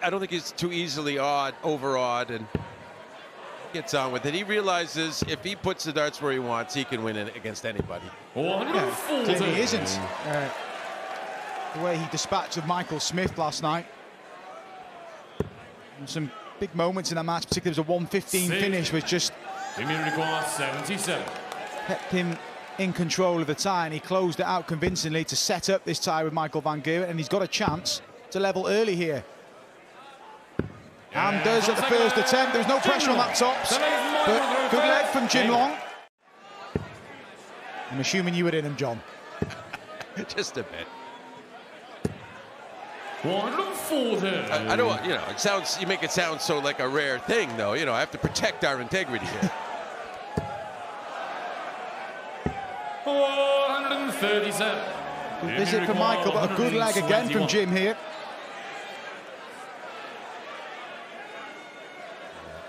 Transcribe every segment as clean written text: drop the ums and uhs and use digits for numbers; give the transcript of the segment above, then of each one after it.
I don't think he's too easily overawed, and gets on with it. He realizes if he puts the darts where he wants, he can win it against anybody. Yeah, clearly he isn't. The way he dispatched of Michael Smith last night. And some big moments in that match, particularly there was a 115 finish, which just 77. kept him in control of the tie, and he closed it out convincingly to set up this tie with Michael van Gerwen, and he's got a chance to level early here. And does at the first attempt. There's no pressure on that tops, but good leg from Jim Long. I'm assuming you were in him, John. Just a bit. 140. I don't want, it sounds, you make it sound so like a rare thing, though. I have to protect our integrity here. 137. Good visit from Michael, but a good leg again from Jim here.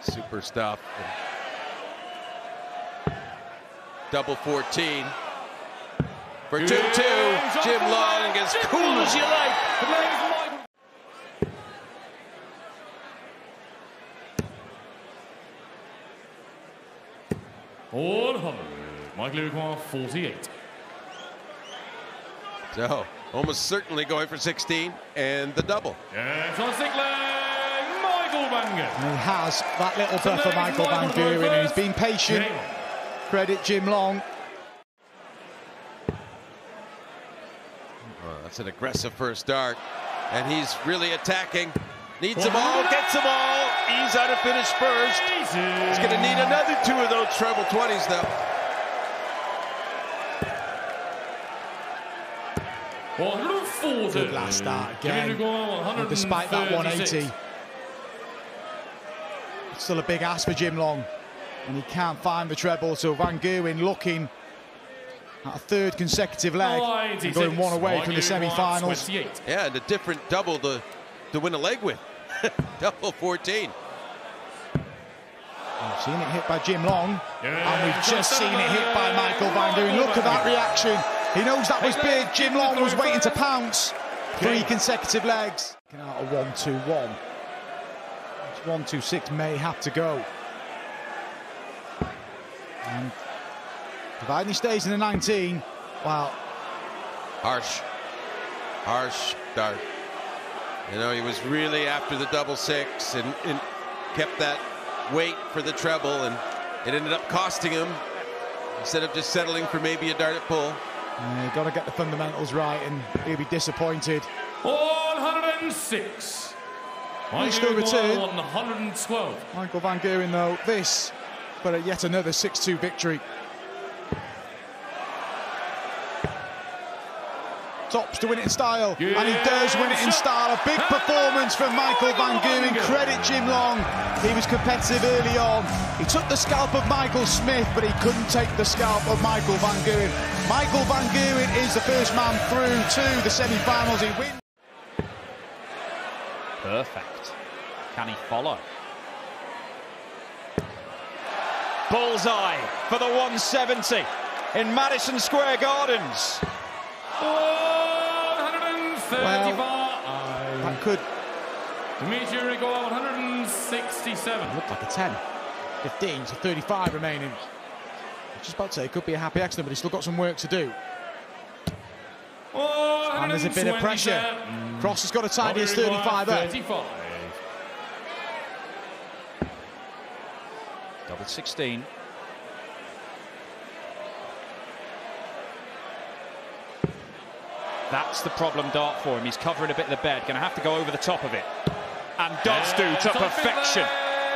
Super stuff. Double 14 for 2-2. Jim Long, as cool as you like. 100. Michael requires 48. So, almost certainly going for 16 and the double. Fantastic leg, Michael van Gerwen. And he has that little buffer, Michael van Gerwen, and he's been patient. Credit Jim Long. Oh, that's an aggressive first dart, and he's really attacking. Needs them all, gets them all. He's out of finish first. He's going to need another 2 of those treble 20s, though. 140. Good last start again. And despite that 180, it's still a big ask for Jim Long, and he can't find the treble. So van Gerwen looking at a 3rd consecutive leg, and going 1 away from the semi-finals. Yeah, and a different double to win a leg with. Double 14. We've seen it hit by Jim Long, and we've just seen it hit by Michael van Gerwen. Look at that reaction. He knows that was big. Jim Long was waiting to pounce. 3 consecutive legs. Out of 1-2-1. 1-2-6 may have to go. And providing he stays in the 19, wow. Harsh dart. He was really after the double 6 and kept that weight for the treble, and it ended up costing him instead of just settling for maybe a dart at pull. You've got to get the fundamentals right, and he'll be disappointed. 106. He still return. 112. Michael van Gerwen, though, this, but yet another 6-2 victory. Tops to win it in style, and he does win it in style. A big performance from Michael van Gerwen. Credit Jim Long. He was competitive early on. He took the scalp of Michael Smith, but he couldn't take the scalp of Michael van Gerwen. Michael van Gerwen is the first man through to the semi-finals. He wins. Perfect. Can he follow? Bullseye for the 170 in Madison Square Gardens. 135. Well, that could Dimitri Rigor, 167. look like a 10. 15 to 35 remaining. I was just about to say it could be a happy accident, but he's still got some work to do. And there's a bit of pressure. Cross has got to tidy his 35 up. Double 16. That's the problem dart for him. He's covering a bit of the bed. Going to have to go over the top of it. And does do to perfection.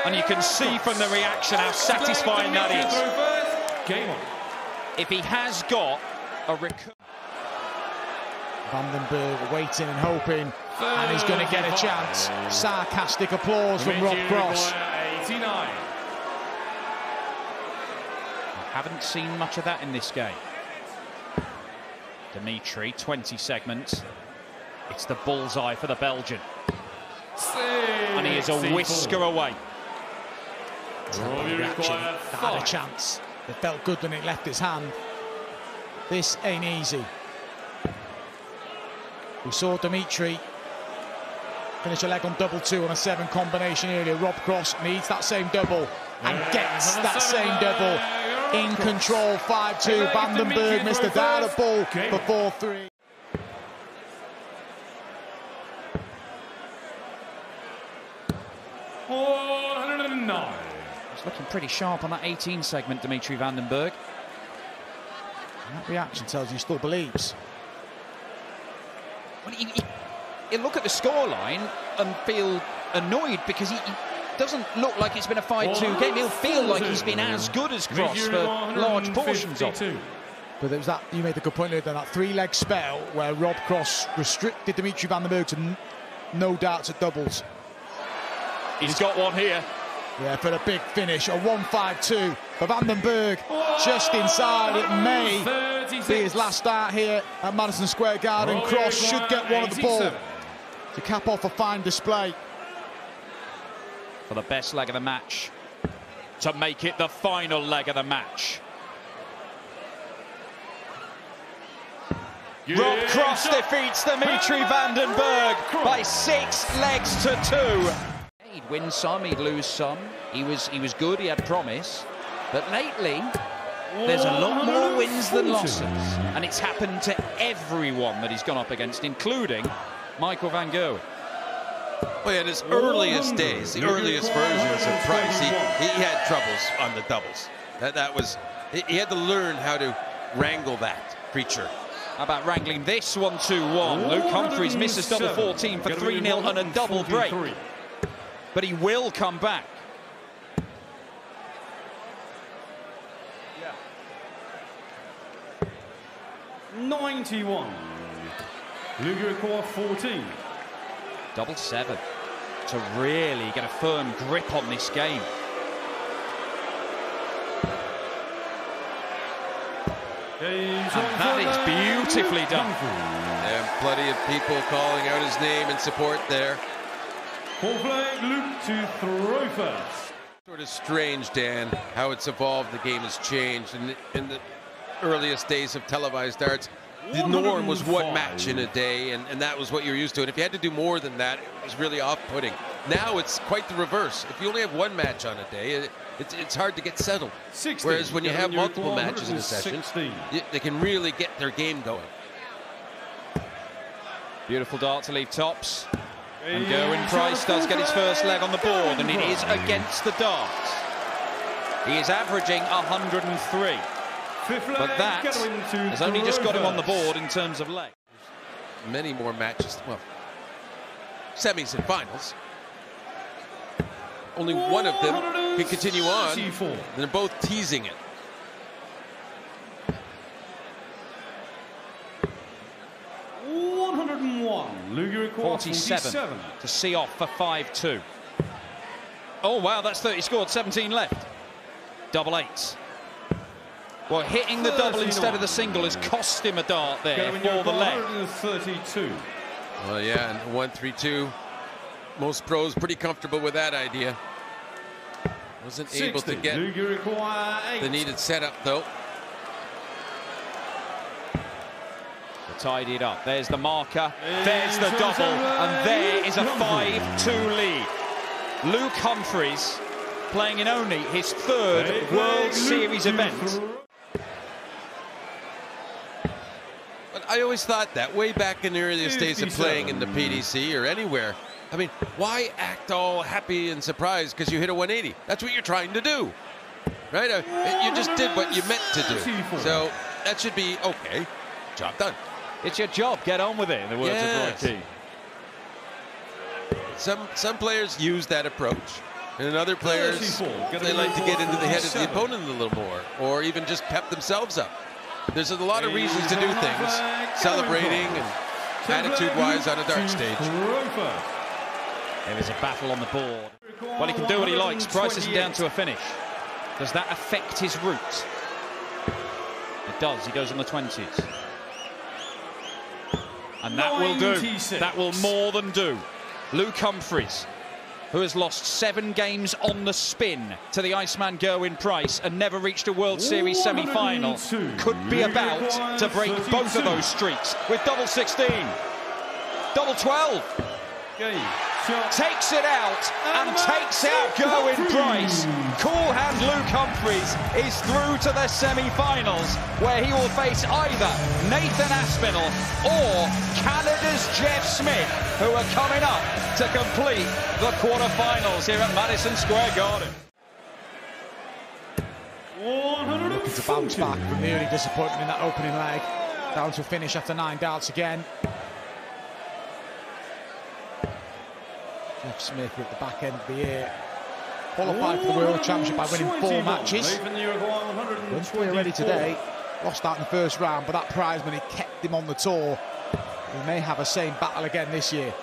And you can see from the reaction how satisfying that is. Game on. If he has got a Vandenberg waiting and hoping, and he's going to get a chance. Sarcastic applause from Rob Cross. 89. Haven't seen much of that in this game. Dimitri, 20 segments. It's the bullseye for the Belgian. And he is a whisker away. That had a chance. It felt good when it left his hand. This ain't easy. We saw Dimitri Finish a leg on double 2 on a 7 combination earlier. Rob Cross needs that same double and gets that same double. In control, 5-2. Vandenberg missed a direct ball for 4-3. He's looking pretty sharp on that 18 segment, Dimitri Vandenberg. And that reaction tells you he still believes. Well, he'll look at the scoreline and feel annoyed because he doesn't look like it's been a 5-2 game. He'll feel like he's been as good as Cross for large portions of it. But there was that, you made the good point there, that 3-leg spell where Rob Cross restricted Dimitri Vandenberg to no darts at doubles. He's got one here. Yeah, for a big finish, a 1-5-2 for Vandenberg, just inside. It may be his last start here at Madison Square Garden. Cross should get one of the ball to cap off a fine display. For the best leg of the match, to make it the final leg of the match. Rob Cross defeats Dimitri Vandenberg by 6 legs to 2. He'd win some, he'd lose some. He was good, he had promise. But lately, there's a lot more wins than losses. And it's happened to everyone that he's gone up against, including Michael van Gerwen. Well, in his earliest days, the earliest versions of Price, he had troubles on the doubles. He had to learn how to wrangle that creature. How about wrangling this 1-2-1? Luke Humphries misses double 14 for 3-0 and a double break. But he will come back. Yeah. 91. Lugericor 14. Double 7 to really get a firm grip on this game. And that is beautifully done. And plenty of people calling out his name in support there. Full flag, Luke to throw first. Sort of strange, Dan, how it's evolved. The game has changed. In the earliest days of televised darts, the norm was one match in a day, and that was what you're used to. And if you had to do more than that, it was really off-putting. Now it's quite the reverse. If you only have one match on a day, it's hard to get settled. 60. Whereas when you have multiple matches in a session, they can really get their game going. Beautiful dart to leave tops. And Gerwyn Price does get his first leg on the board, and it is against the darts. He is averaging 103. But that has only just got him on the board in terms of leg. Many more matches, well, semis and finals. Only one of them can continue on. They're both teasing it. Lugericor 47 to see off for 5-2. Oh wow, that's 30 scored, 17 left. Double 8. Well, hitting the double instead of the single has cost him a dart there for the leg. 32. Well, yeah, and 1-3-2. Most pros pretty comfortable with that idea. Wasn't 60. Able to get the needed setup though. Tidied up. There's the marker. There's the double. And there is a 5-2 lead. Luke Humphries playing in only his 3rd World Series event. But I always thought that way back in the earliest days of playing in the PDC or anywhere. I mean, why act all happy and surprised because you hit a 180? That's what you're trying to do, right? You just did what you meant to do. So that should be okay. Job done. It's your job. Get on with it, in the words of Roy Keane. Some players use that approach, and other players, they like to get into the head of the opponent a little more, or even just pep themselves up. There's a lot of reasons to do things, celebrating and attitude-wise on a dart stage. There is a battle on the board. Well, he can do what he likes. Price isn't down to a finish. Does that affect his route? It does. He goes on the 20s. And that will do. That will more than do. Luke Humphries, who has lost 7 games on the spin to the Iceman Gerwyn Price and never reached a World Series semi-final, could be about to break both of those streaks with double 16. Double 12. takes it out and takes out Gerwyn Price. Cool hand Luke Humphries is through to the semi-finals, where he will face either Nathan Aspinall or Canada's Jeff Smith, who are coming up to complete the quarter-finals here at Madison Square Garden. Looking to bounce back from the early disappointment in that opening leg. Down to a finish after 9 darts again. Jeff Smith at the back end of the year qualified for the World Championship by winning 4 matches. Won 3 already today. Lost out in the first round, but that prize money kept him on the tour. He may have a same battle again this year.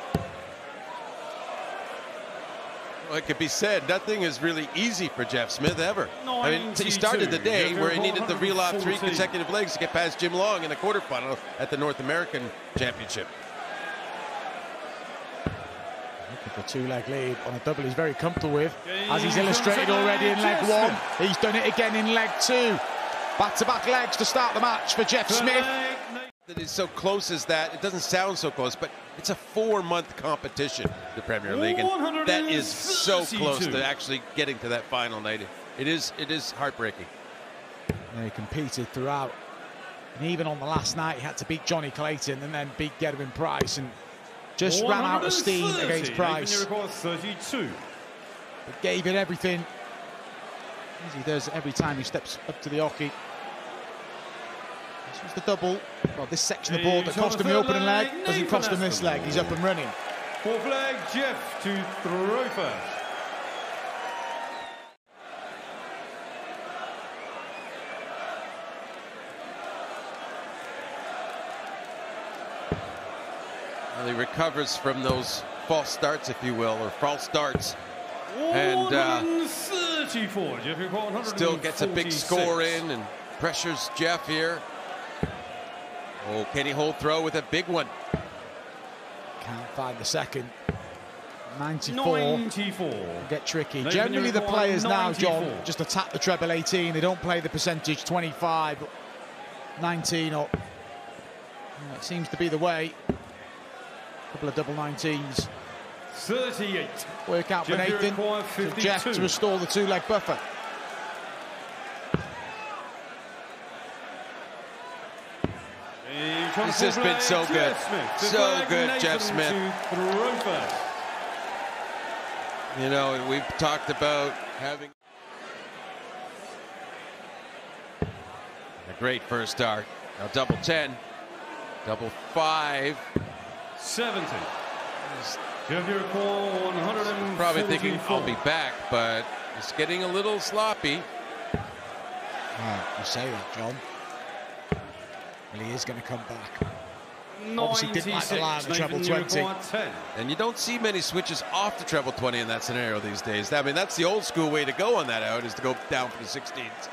Well, it could be said, nothing is really easy for Jeff Smith ever. I mean, he started the day where he needed to reel off 3 consecutive legs to get past Jim Long in the quarterfinal at the North American Championship. Looking for a 2-leg lead on a double he's very comfortable with, as he's illustrated already in leg 1. He's done it again in leg 2. Back-to-back legs to start the match for Jeff Smith. That is so close as that. It doesn't sound so close, but it's a 4-month competition, the Premier League, and that is so close to actually getting to that final night. It is heartbreaking. Yeah, he competed throughout, and even on the last night he had to beat Johnny Clayton and then beat Gerwyn Price, and just ran out of steam against Price. But gave it everything, as he does every time he steps up to the hockey. This was the double. Well, this section of the board that cost him the opening leg doesn't cost him this leg. He's up and running. 4th leg, Jeff to throw first. Well, he recovers from those false starts, if you will, or false starts, and still gets a big score in and pressures Jeff here. Oh, can he hold throw with a big one? Can't find the second. 94. Get tricky. Generally the players now, John, just attack the treble 18. They don't play the percentage 25, 19 or... It seems to be the way. A couple of double 19s. 38. Work out for Nathan. For Jeff to restore the 2-leg buffer. This has been so good. So good, Jeff Smith. You know, we've talked about having a great first start. Now double 10, double 5. 70. Probably thinking I'll be back, but it's getting a little sloppy. You say that, John. Well, he is going to come back. Obviously didn't like the line of the treble 20. And you don't see many switches off the treble 20 in that scenario these days. I mean, that's the old school way to go on that out, is to go down for the 16s.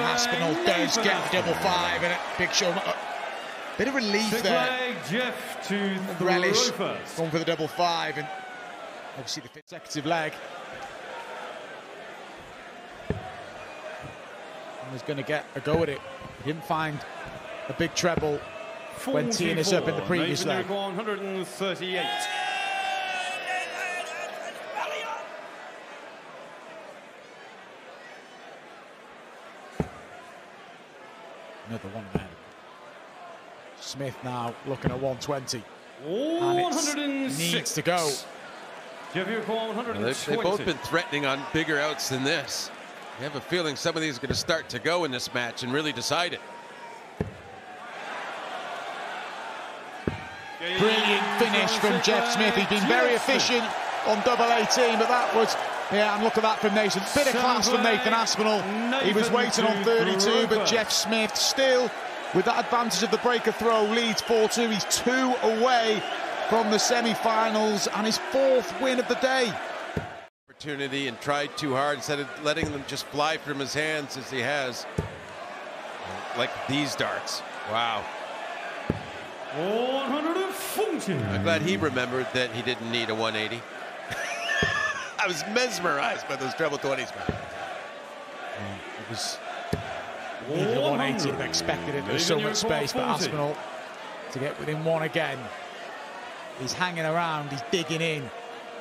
Aspinall does get the double 5 and a big show. Bit of relief there. Jeff to relish going for the double 5, and obviously the consecutive leg. He was going to get a go at it. He didn't find a big treble when teeing us up in the previous leg. 138. Another one there. Smith now looking at 120. And it needs to go. They've both been threatening on bigger outs than this. I have a feeling some of these are going to start to go in this match and really decide it. Brilliant finish from Jeff Smith. He's been very efficient on double 18, but that was, yeah, and look at that from Nathan. Bit of class from Nathan Aspinall. He was waiting on 32, but Jeff Smith still, with that advantage of the breaker throw, leads 4-2. He's 2 away from the semi-finals and his 4th win of the day. Opportunity and tried too hard instead of letting them just fly from his hands as he has. Like these darts. Wow. 140. I'm glad he remembered that he didn't need a 180. I was mesmerized by those treble 20s, man. It was needed a 180 and expected it. There's so much space for Aspinall to get within 1 again. He's hanging around, he's digging in.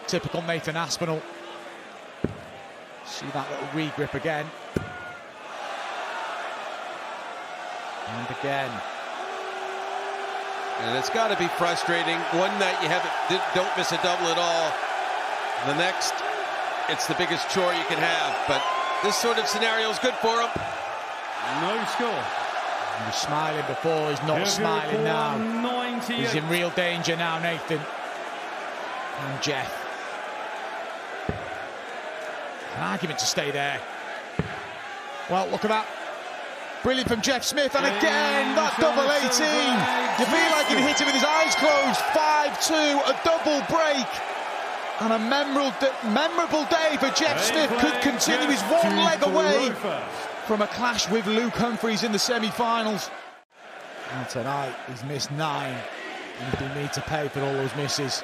Typical Nathan Aspinall. See that little re-grip again. And again. And it's got to be frustrating. One night you don't miss a double at all. The next, it's the biggest chore you can have. But this sort of scenario is good for him. No score. He was smiling before, he's not smiling now. 98. He's in real danger now, Nathan. And Jeff. An argument to stay there. Well, look at that. Brilliant from Jeff Smith, and again, that double 18. You feel like he'd hit it with his eyes closed. 5-2, a double break. And a memorable day for Jeff Smith. Could continue. He's one leg away from a clash with Luke Humphries in the semi-finals. And tonight, he's missed 9. And he's been made to pay for all those misses.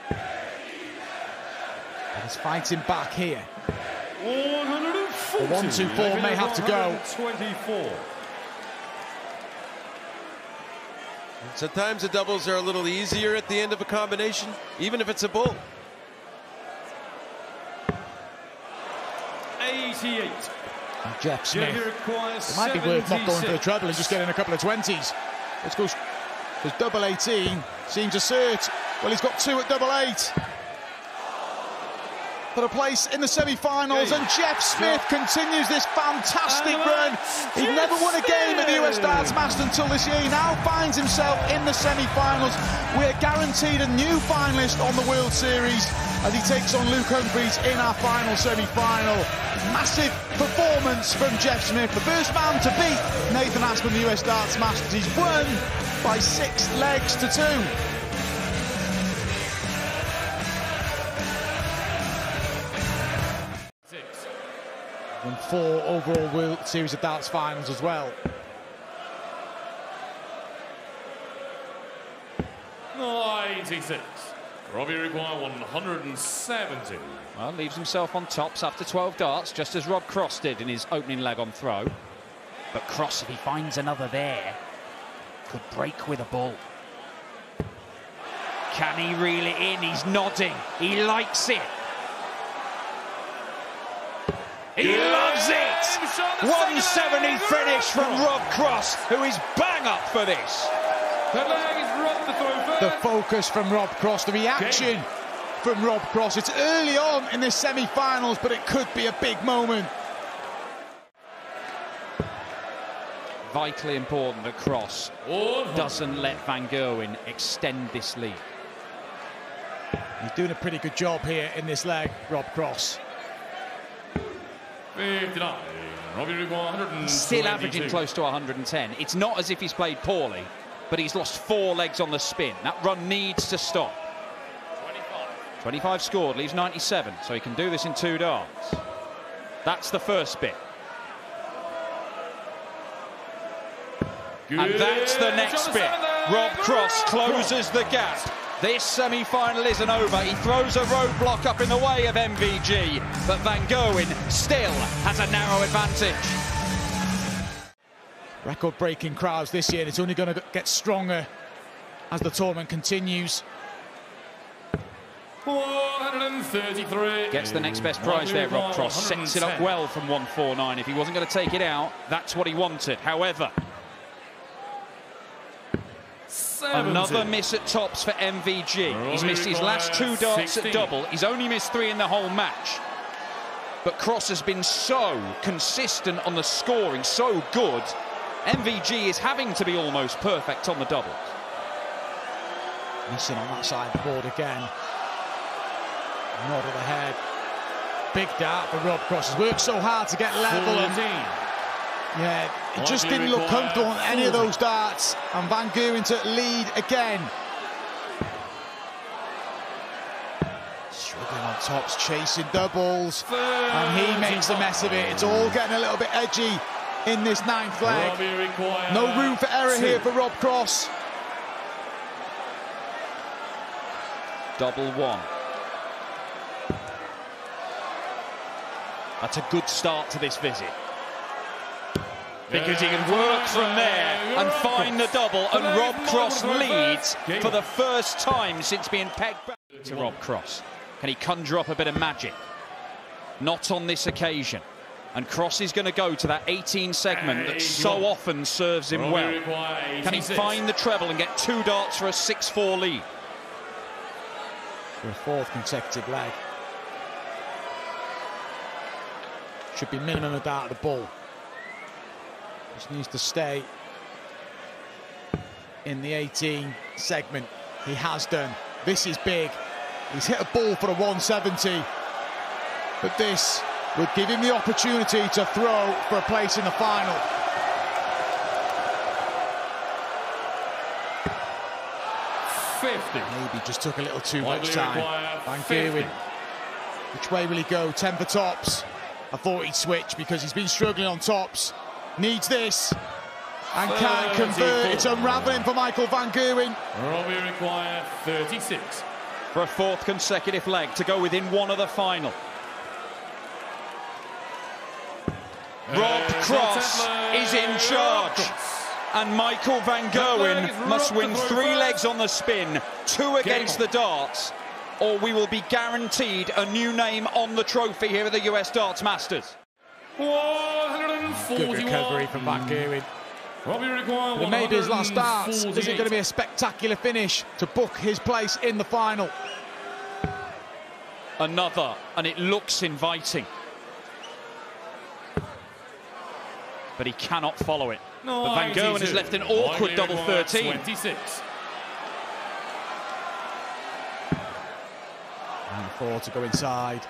But he's fighting back here. 140. The 1-2-4 may have to go. 24. Sometimes the doubles are a little easier at the end of a combination, even if it's a bull. 88. And Jeff Smith. It might be worth not going for the treble and just getting a couple of 20s. Let's go. His double 18 seems assert. Well, he's got 2 at double 8. For a place in the semi-finals, and Jeff Smith continues this fantastic run. He'd never won a game at the US Darts Masters until this year. He now finds himself in the semi-finals. We're guaranteed a new finalist on the World Series as he takes on Luke Humphries in our final semi-final. Massive performance from Jeff Smith, the first man to beat Nathan Aspinall in the US Darts Masters. He's won by 6 legs to 2. Won 4 overall World Series of Darts finals as well. 96. Robbie require 170. Well, leaves himself on tops after 12 darts, just as Rob Cross did in his opening leg on throw. But Cross, if he finds another there, could break with a bull. Can he reel it in? He's nodding. He likes it. He loves it! 170 finish from Rob Cross, who is bang up for this. The focus from Rob Cross, the reaction from Rob Cross. It's early on in the semi-finals, but it could be a big moment. Vitally important that Cross doesn't let Van Gerwen extend this lead. He's doing a pretty good job here in this leg, Rob Cross. 59. Robbie require 122. Still averaging close to 110. It's not as if he's played poorly, but he's lost 4 legs on the spin. That run needs to stop. 25 scored, leaves 97, so he can do this in 2 darts. That's the first bit. And that's the next bit. Rob Cross closes the gap. This semi-final isn't over. He throws a roadblock up in the way of MVG, but Van Gerwen still has a narrow advantage. Record-breaking crowds this year, and it's only going to get stronger as the tournament continues. 133. Gets the next best prize there, Rob Cross. Sets it up well from 149. If he wasn't going to take it out, that's what he wanted. However, another miss at tops for MVG. He's missed his last 2 darts at double. He's only missed 3 in the whole match. But Cross has been so consistent on the scoring, so good. MVG is having to be almost perfect on the doubles. Missing on that side of the board again. Nod of the head. Big dart for Rob Cross. He's worked so hard to get level. Yeah, it just didn't look comfortable on any of those darts. And Van Gerwen to lead again. Struggling on tops, chasing doubles. And he makes a mess of it. It's all getting a little bit edgy in this 9th leg. No room for error here for Rob Cross. Double 1. That's a good start to this visit. because he can work from there and find the double, and Rob Cross leads for the first time since being pegged back to Rob Cross. Can he conjure up a bit of magic? Not on this occasion. And Cross is going to go to that 18 segment that so often serves him well. Can he find the treble and get 2 darts for a 6-4 lead? For a 4th consecutive leg. Should be minimum a dart at the ball. Just needs to stay in the 18 segment. He has done. This is big. He's hit a ball for a 170. But this would give him the opportunity to throw for a place in the final. Maybe just took a little too much time. Van Gerwen. Which way will he go? 10 for tops. I thought he'd switch because he's been struggling on tops. Needs this. And can't convert. It's unravelling for Michael Van Gerwen. Robbie require 36. For a 4th consecutive leg to go within 1 of the final. Rob Cross is in charge. And Michael Van Gerwen must win 3 legs on the spin, 2 against the darts, or we will be guaranteed a new name on the trophy here at the US Darts Masters. Good recovery from Van Gerwen. It may be his last darts. Is it going to be a spectacular finish to book his place in the final? Another, and it looks inviting. But he cannot follow it. But Van Gerwen has left an awkward double 13. 26. And 4 to go inside.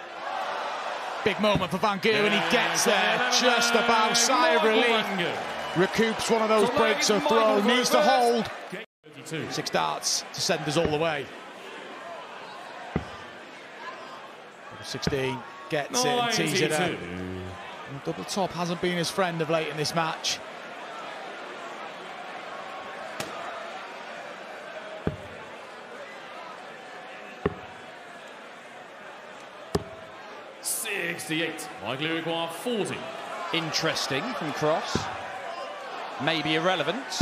Big moment for Van Gerwen. He gets there just about. Sigh of relief. Recoups one of those breaks of throw. Needs to hold. 6 darts to send us all the way. 16 gets it and tees it up. Double top hasn't been his friend of late in this match. Likely require 40. Interesting from Cross. Maybe irrelevant.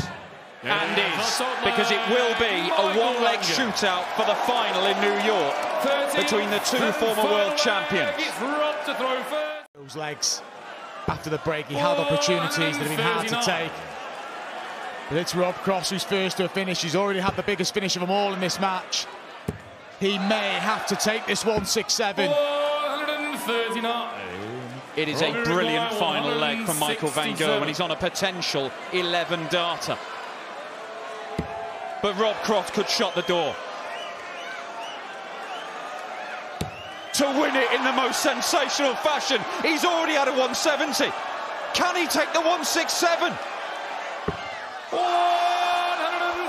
And is, because it will be a 1-leg shootout for the final in New York between the 2 former world champions. Those legs after the break, he had opportunities that have been hard to take. But it's Rob Cross who's first to a finish. He's already had the biggest finish of them all in this match. He may have to take this 1-6-7. 139. It is a brilliant final leg from Michael Van Gerwen. He's on a potential 11-darter. But Rob Croft could shut the door. To win it in the most sensational fashion. He's already had a 170. Can he take the 1-6-7?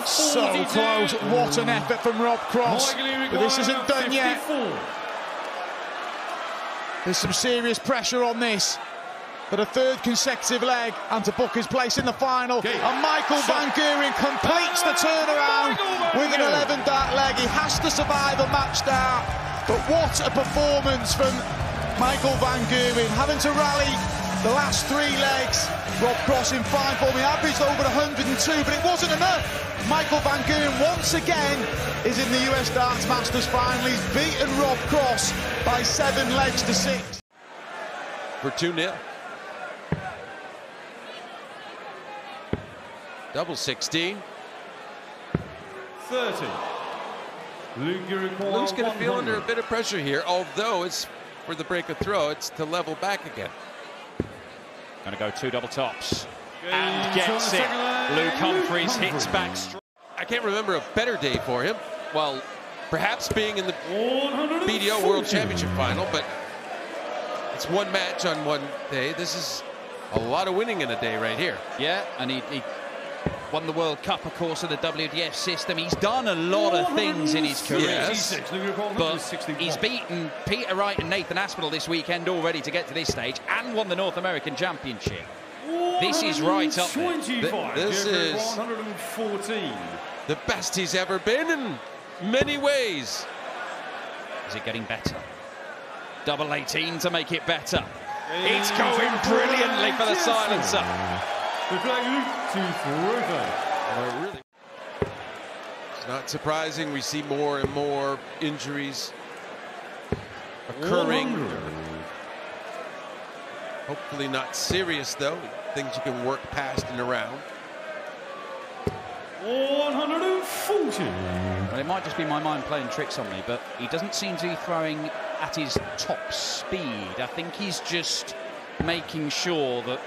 So close. What an effort from Rob Cross. But this isn't done yet. There's some serious pressure on this for the 3rd consecutive leg and to book his place in the final. And Michael Van Gerwen completes the turnaround with an 11-dart leg. He has to survive a match dart. But what a performance from Michael Van Gerwen, having to rally the last 3 legs. Rob Cross in fine form. He averaged over 102, but it wasn't enough. Michael Van Gerwen once again is in the US Darts Masters final. He's beaten Rob Cross by 7 legs to 6. For 2-0. Double 16. 30. Luke's going to feel under a bit of pressure here, although it's for the break of throw, it's to level back again. Going to go 2 double tops. And gets it. Luke Humphries hits back. I can't remember a better day for him. Well, perhaps being in the BDO World Championship final, but it's 1 match on 1 day. This is a lot of winning in a day right here. Yeah, and he won the World Cup, of course, in the WDF system. He's done a lot of things in his career. Yes. But he's beaten Peter Wright and Nathan Aspinall this weekend already to get to this stage, and won the North American Championship. This is right up there. This is 114. The best he's ever been in many ways. Is it getting better? Double 18 to make it better. It's going brilliantly for the silencer. Really, it's not surprising we see more and more injuries occurring. Hopefully not serious, though. Things you can work past and around. 140. Well, it might just be my mind playing tricks on me, but he doesn't seem to be throwing at his top speed. I think he's just making sure that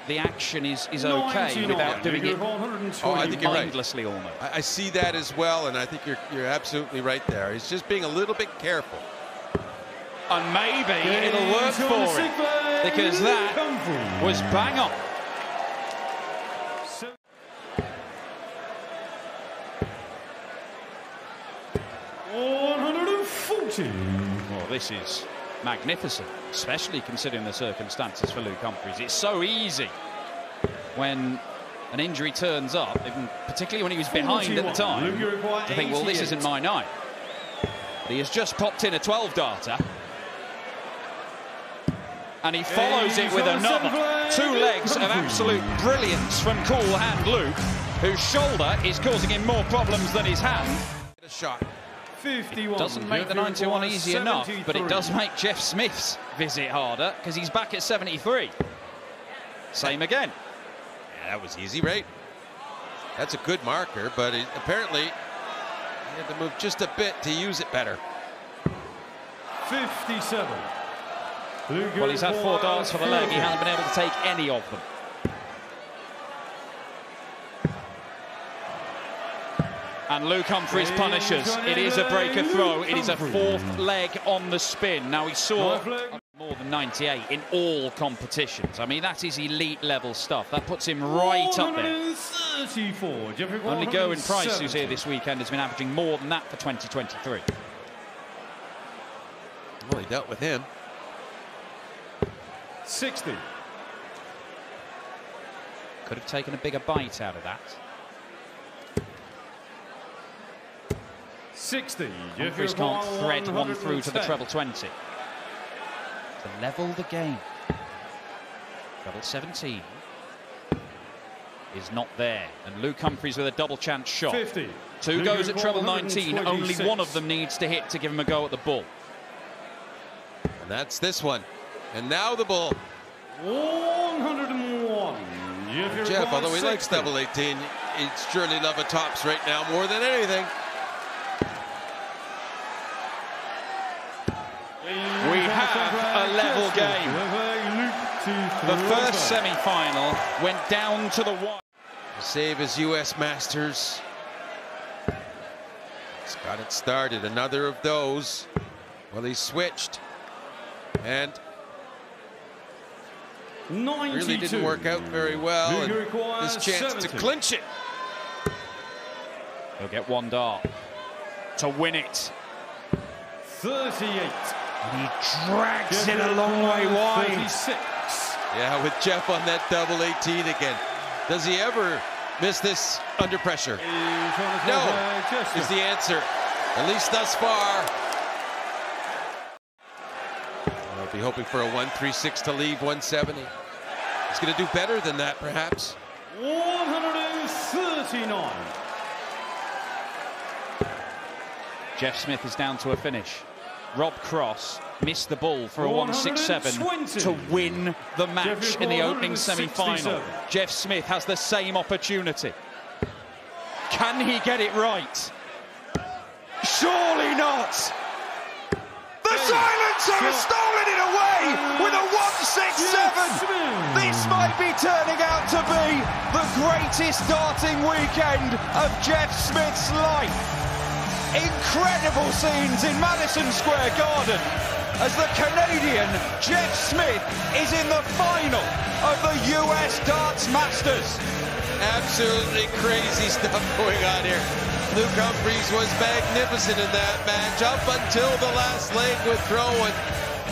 the action is okay without doing it I think you're mindlessly, right. almost. I see that as well, and I think you're absolutely right there. He's just being a little bit careful. And maybe it'll work for him, because that was bang on. Well, this is magnificent, especially considering the circumstances for Luke Humphries. It's so easy when an injury turns up, even particularly when he was behind at the time, to think, well, this isn't my night. But he has just popped in a 12-darter. And he follows it with another. 2 legs of absolute brilliance from cool hand Luke, whose shoulder is causing him more problems than his hand. A shot. 51. Doesn't make the 91 easy enough, but it does make Jeff Smith's visit harder, because he's back at 73. Same again. Yeah, that was easy, right? That's a good marker, but apparently he had to move just a bit to use it better. 57. Well, he's had 4 darts for the leg. He hasn't been able to take any of them. And Luke Humphries punishes. It is a breaker throw. It is a 4th leg on the spin. Now, he saw more than 98 in all competitions. I mean, that is elite level stuff. That puts him right up there. 34. Only Gerwyn Price, who's here this weekend, has been averaging more than that for 2023. Well, he dealt with him. 60. Could have taken a bigger bite out of that. 60. Humphries can't thread one through to the treble 20. To level the game. Treble 17 is not there. And Luke Humphries with a double chance shot. 50. 2 goes at treble 19. Only one of them needs to hit to give him a go at the bull. And that's this one. And now the bull. 101. Jeff, although he likes double 18, he'd surely love a tops right now more than anything. We have a level game. The first semi-final went down to the wire. Save his US Masters. He's got it started. Another of those. Well, he switched. And really didn't work out very well. And his chance to clinch it. He'll get 1 dart to win it. 38. And he drags it a long way wide. 36. Yeah, with Jeff on that double 18 again. Does he ever miss this under pressure? No, is the answer. At least thus far. I'll be hoping for a 136 to leave 170. He's going to do better than that, perhaps. 139. Jeff Smith is down to a finish. Rob Cross missed the ball for a 167 to win the match in the opening semi-final. Jeff Smith has the same opportunity. Can he get it right? Surely not! The silencer has stolen it away with a 167! This might be turning out to be the greatest darting weekend of Jeff Smith's life. Incredible scenes in Madison Square Garden as the Canadian Jeff Smith is in the final of the US Darts Masters. Absolutely crazy stuff going on here. Luke Humphries was magnificent in that match up until the last leg would throw, and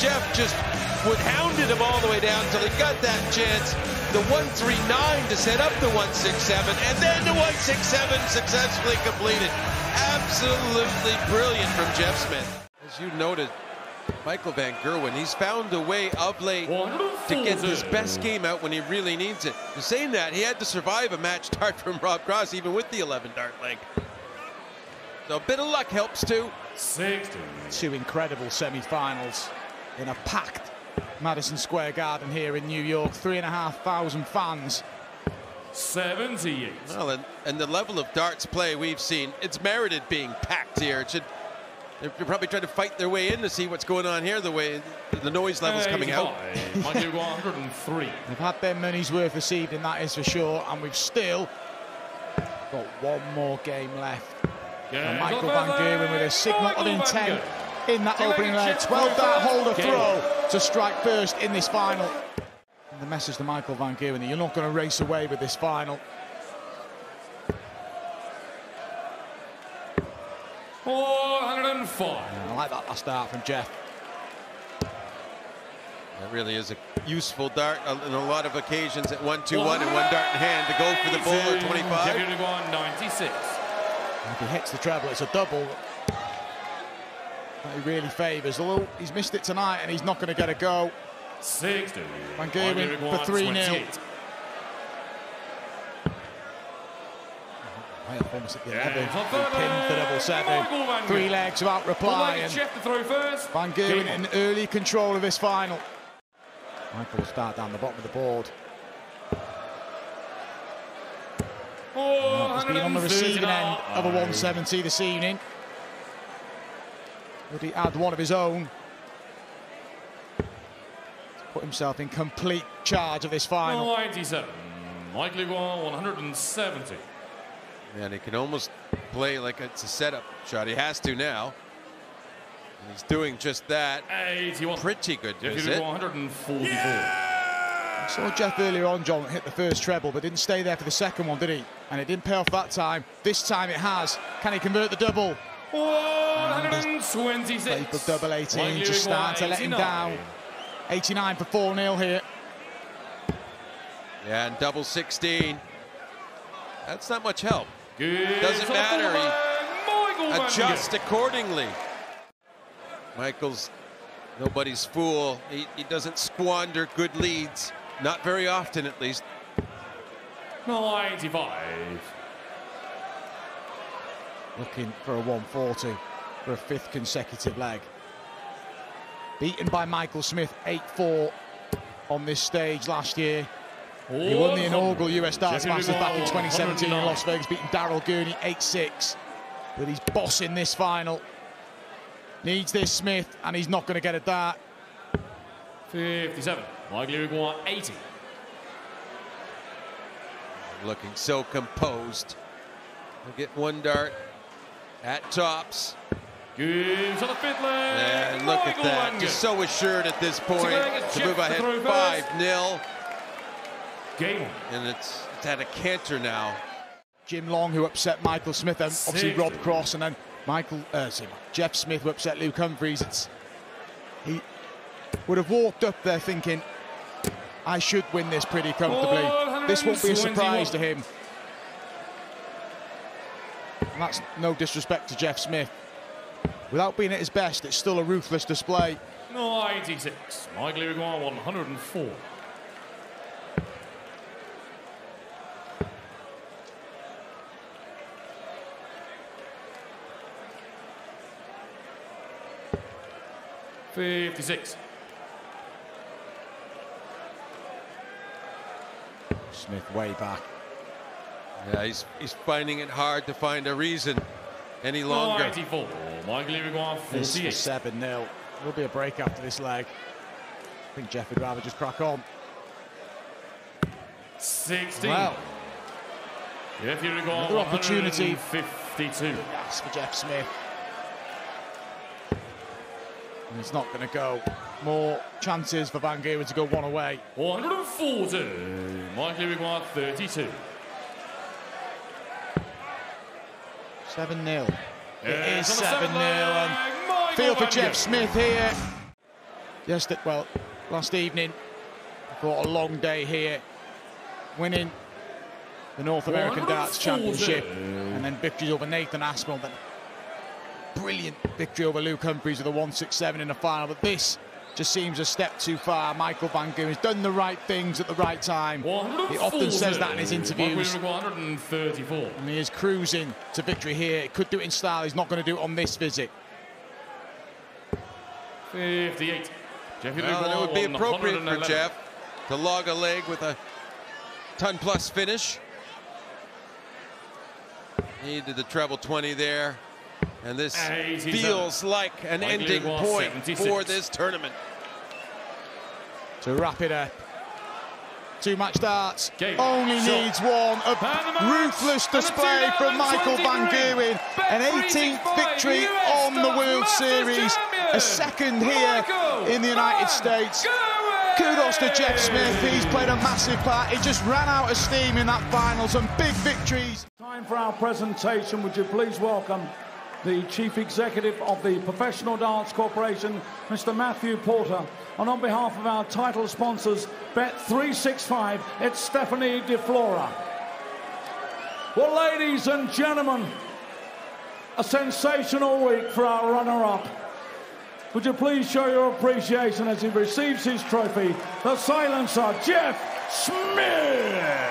Jeff just hounded him all the way down until he got that chance. The 139 to set up the 167, and then the 167 successfully completed. Absolutely brilliant from Jeff Smith. As you noted, Michael Van Gerwen, he's found a way of late to get his best game out when he really needs it. In saying that, he had to survive a match start from Rob Cross, even with the 11-dart leg. So a bit of luck helps too. 60. Two incredible semi-finals in a packed Madison Square Garden here in New York. 3,500 fans. 78. Well, and the level of darts play we've seen, it's merited being packed here. They're probably trying to fight their way in to see what's going on here, the way the noise level's coming out. 103. They've had their money's worth this evening, that is for sure, and we've still got one more game left. And Michael Van Gerwen with a signal of intent in that opening leg. 12-dart holder throw to strike first in this final. And the message to Michael Van Gerwen that you're not going to race away with this final. 405. I like that last dart from Jeff. That really is a useful dart on a lot of occasions at 1-2-1 and 1 dart in hand to go for the bowler. 25. 96. If he hits the treble, it's a double that he really favours. Although he's missed it tonight and he's not going to get a go. 60. Van Gerwen for 3-0. Almost at the 11th. Pinned for double 7. 3 legs without reply. And Van Gerwen in early control of this final. Michael will start down the bottom of the board. He's been on the receiving end of a 170 this evening. Would he add one of his own to put himself in complete charge of this final? 97. Michael Van 170. And he can almost play like it's a setup shot. He has to now. And he's doing just that. 81. Pretty good visit. 144. I saw Jeff earlier on, John, hit the first treble, but didn't stay there for the second one, did he? And it didn't pay off that time. This time it has. Can he convert the double? 126. Played for double 18, just starting to let him down. 89 for 4-0 here. Yeah, and double 16. That's not much help. Good. Doesn't matter. He adjusts accordingly. Michael's nobody's fool. He doesn't squander good leads. Not very often, at least. 95. Looking for a 140 for a 5th consecutive leg. Beaten by Michael Smith 8-4 on this stage last year. He won the inaugural US Darts Masters back in 2017 in Las Vegas, beating Daryl Gurney 8-6. But he's bossing this final. Needs this Smith, and he's not going to get a dart. 57. Michael Van 80. Looking so composed. He'll get 1 dart at tops. Good to the 5th leg. And look at that. Just so assured at this point to move ahead 5-0. Game. And it's at a canter now. Jim Long, who upset Michael Smith, and obviously Rob Cross, and then Jeff Smith, who upset Luke Humphries. He would have walked up there thinking, I should win this pretty comfortably. This won't be a surprise to him. And that's no disrespect to Jeff Smith. Without being at his best, it's still a ruthless display. 96. Michael Van 104. $56. Smith way back. Yeah, he's finding it hard to find a reason any longer. 94. Michael Van 48. 7-0. Will be a break after this leg. I think Jeff would rather just crack on. 16. Well, another opportunity. 52. Yes, for Jeff Smith. And it's not going to go. More chances for Van Gerwen to go 1 away. 140. Michael Van 32. 7-0. It is 7-0. And feel for Jeff Smith here. Well, last evening, brought a long day here, winning the North American Darts Championship, and then victories over Nathan Aspinall. Then brilliant victory over Luke Humphries with a 167 in the final, but this just seems a step too far. Michael Van Gerwen's done the right things at the right time. He often says that in his interviews. 134. And he is cruising to victory here. He could do it in style. He's not going to do it on this visit. 58. Well, it would be appropriate for Jeff to log a leg with a ton-plus finish. He did the treble 20 there. And this feels like an ending point 76. For this tournament. To wrap it up, 2 match darts, Game. only Shot. needs one. A ruthless display from Michael Van Gerwen. An 18th victory on the World Series. A second here in the United States. Kudos to Jeff Smith. He's played a massive part. He just ran out of steam in that final. Some big victories. Time for our presentation. Would you please welcome the Chief Executive of the Professional Darts Corporation, Mr. Matthew Porter. And on behalf of our title sponsors, Bet365, it's Stephanie DeFlora. Well, ladies and gentlemen, a sensational week for our runner-up. Would you please show your appreciation as he receives his trophy, the silencer, Jeff Smith.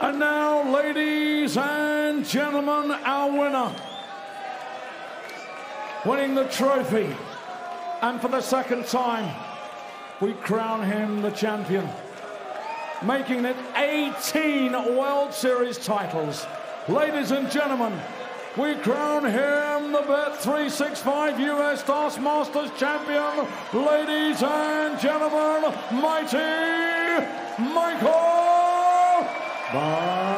And now, ladies and gentlemen, our winner, winning the trophy, and for the second time, we crown him the champion, making it 18 World Series titles. Ladies and gentlemen, we crown him the Bet365 US Darts Masters champion. Ladies and gentlemen, mighty Michael Van